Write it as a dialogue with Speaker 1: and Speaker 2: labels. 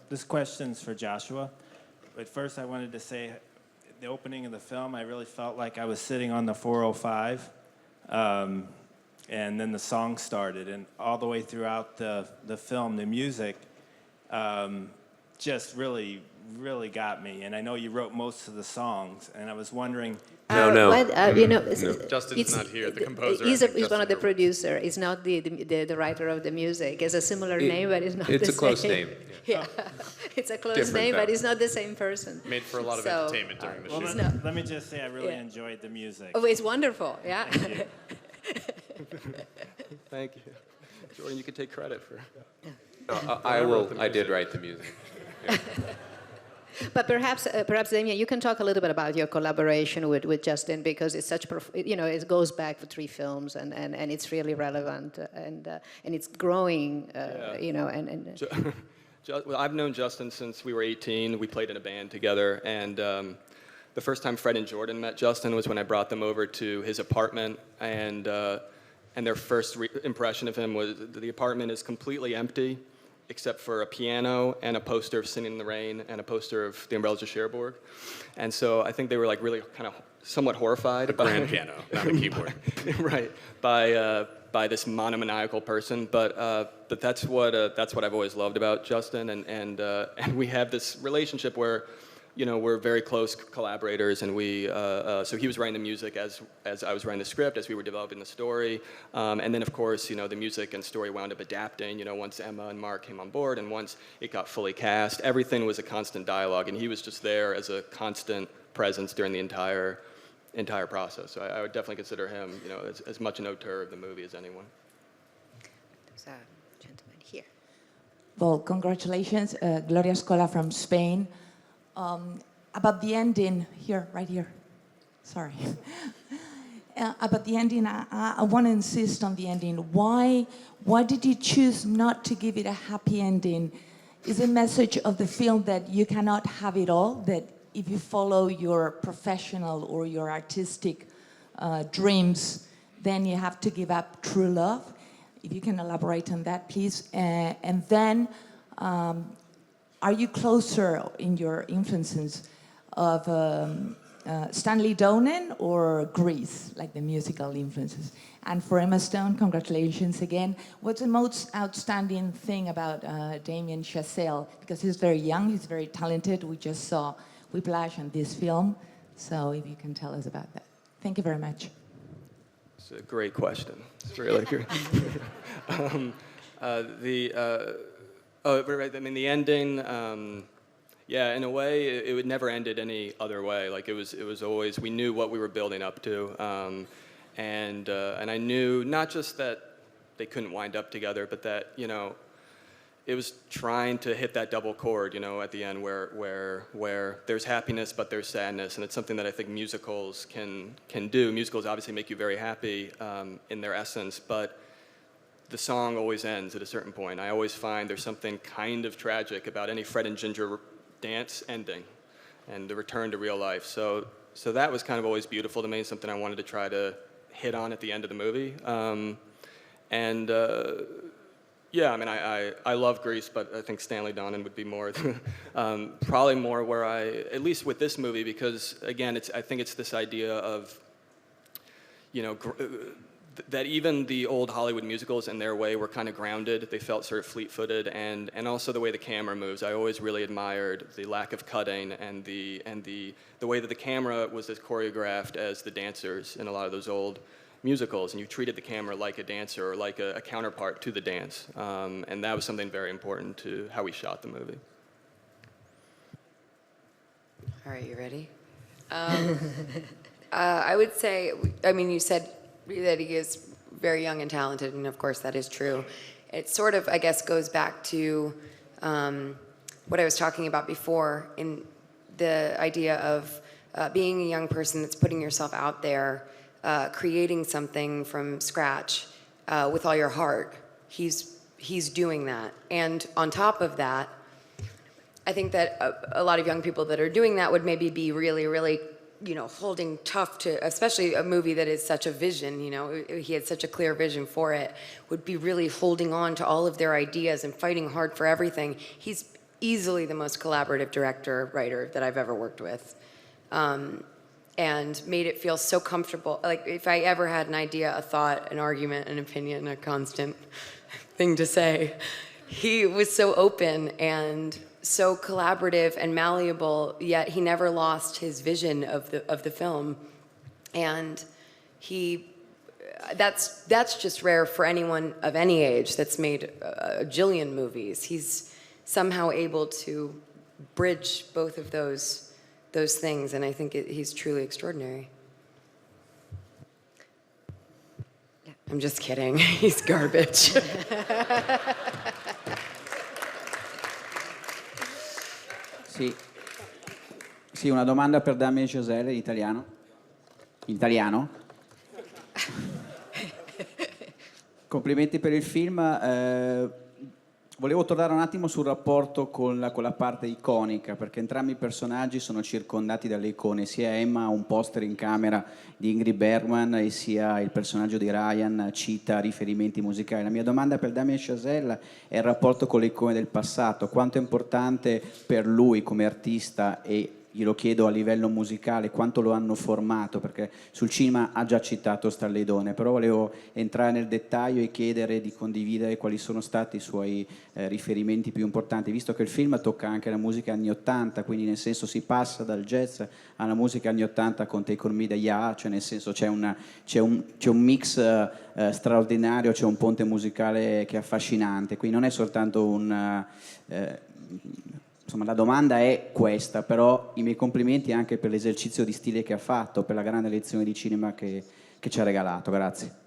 Speaker 1: This question's for Joshua. But first, I wanted to say, the opening of the film, I really felt like I was sitting on the 405, and then the song started, and all the way throughout the film, the music just really got me. And I know you wrote most of the songs, and I was wondering.
Speaker 2: No.
Speaker 3: Justin's not here, the composer.
Speaker 2: He's one of the producers. He's not the writer of the music. It's a similar name, but it's not the same.
Speaker 3: It's a close name.
Speaker 2: Yeah, it's a close
Speaker 3: Different,
Speaker 2: name,
Speaker 3: though.
Speaker 2: but it's not the same person.
Speaker 4: Made for a lot of entertainment during the
Speaker 1: Well,
Speaker 4: shoot.
Speaker 1: let me just say I really enjoyed the music.
Speaker 2: Oh, it's wonderful, yeah.
Speaker 1: Thank you.
Speaker 5: Thank you. Jordan, you could take credit for.
Speaker 3: I did write the music. Yeah.
Speaker 2: But perhaps, Damien, you can talk a little bit about your collaboration with Justin, because it's such, it goes back for 3 films, and it's really relevant, and it's growing,
Speaker 5: Well, I've known Justin since we were 18. We played in a band together, and the first time Fred and Jordan met Justin was when I brought them over to his apartment, and their first impression of him was the apartment is completely empty, except for a piano and a poster of Singing in the Rain and a poster of the Umbrellas of Cherbourg. And so I think they were like really kind of somewhat horrified.
Speaker 4: A grand piano, not a keyboard.
Speaker 5: Right, by this monomaniacal person. But that's what I've always loved about Justin. And we have this relationship where, we're very close collaborators, and so he was writing the music as I was writing the script, as we were developing the story, and then of course, the music and story wound up adapting, once Emma and Mark came on board, and once it got fully cast, everything was a constant dialogue, and he was just there as a constant presence during the entire process. So I would definitely consider him, as much an auteur of the movie as anyone.
Speaker 2: There's a gentleman here.
Speaker 6: Well, congratulations, Gloria Scola from Spain. About the ending, right here, sorry. About the ending, I want to insist on the ending. Why did you choose not to give it a happy ending? Is a message of the film that you cannot have it all, that if you follow your professional or your artistic dreams, then you have to give up true love? If you can elaborate on that, please. And then, are you closer in your influences of Stanley Donen or Grease, like the musical influences? And for Emma Stone, congratulations again. What's the most outstanding thing about Damien Chazelle? Because he's very young, he's very talented. We just saw Whiplash and this film. So if you can tell us about that. Thank you very much.
Speaker 5: It's a great question. It's really great. The ending, in a way, it would never ended any other way. Like it was always, we knew what we were building up to, and I knew not just that they couldn't wind up together, but that it was trying to hit that double chord, at the end where there's happiness but there's sadness, and it's something that I think musicals can do. Musicals obviously make you very happy in their essence, but the song always ends at a certain point. I always find there's something kind of tragic about any Fred and Ginger dance ending and the return to real life. So that was kind of always beautiful to me, something I wanted to try to hit on at the end of the movie. I love Grease, but I think Stanley Donen would be more, probably more where at least with this movie, because again, I think it's this idea of, that even the old Hollywood musicals in their way were kind of grounded. They felt sort of fleet-footed, and also the way the camera moves. I always really admired the lack of cutting and the way that the camera was as choreographed as the dancers in a lot of those old musicals, and you treated the camera like a dancer or like a counterpart to the dance, and that was something very important to how we shot the movie.
Speaker 7: All right, you ready? I would say, you said that he is very young and talented, and of course that is true. It sort of, I guess, goes back to what I was talking about before in the idea of being a young person that's putting yourself out there, creating something from scratch with all your heart. He's doing that. And on top of that, I think that a lot of young people that are doing that would maybe be really, really holding tough to, especially a movie that is such a vision, he had such a clear vision for it, would be really holding on to all of their ideas and fighting hard for everything. He's easily the most collaborative director, writer that I've ever worked with. And made it feel so comfortable. Like if I ever had an idea, a thought, an argument, an opinion, a constant thing to say, he was so open and so collaborative and malleable, yet he never lost his vision of the film. And that's just rare for anyone of any age that's made a jillion movies. He's somehow able to bridge both of those things, and I think he's truly extraordinary. I'm just kidding. He's garbage.
Speaker 8: Sì, una domanda per Damien Chazelle in italiano. In italiano? Complimenti per il film. Volevo tornare un attimo sul rapporto con la parte iconica, perché entrambi i personaggi sono circondati dalle icone, sia Emma ha un poster in camera di Ingrid Bergman e sia il personaggio di Ryan cita riferimenti musicali. La mia domanda per Damien Chazelle è il rapporto con le icone del passato, quanto è importante per lui come artista e glielo chiedo a livello musicale, quanto lo hanno formato, perché sul cinema ha già citato Stalledone, però volevo entrare nel dettaglio e chiedere di condividere quali sono stati i suoi riferimenti più importanti, visto che il film tocca anche la musica anni 80, quindi nel senso si passa dal jazz alla musica anni 80 con Take On Me degli A, cioè nel senso c'è un mix straordinario, c'è un ponte musicale che è affascinante, quindi non è soltanto insomma, la domanda è questa, però i miei complimenti anche per l'esercizio di stile che ha fatto, per la grande lezione di cinema che ci ha regalato. Grazie.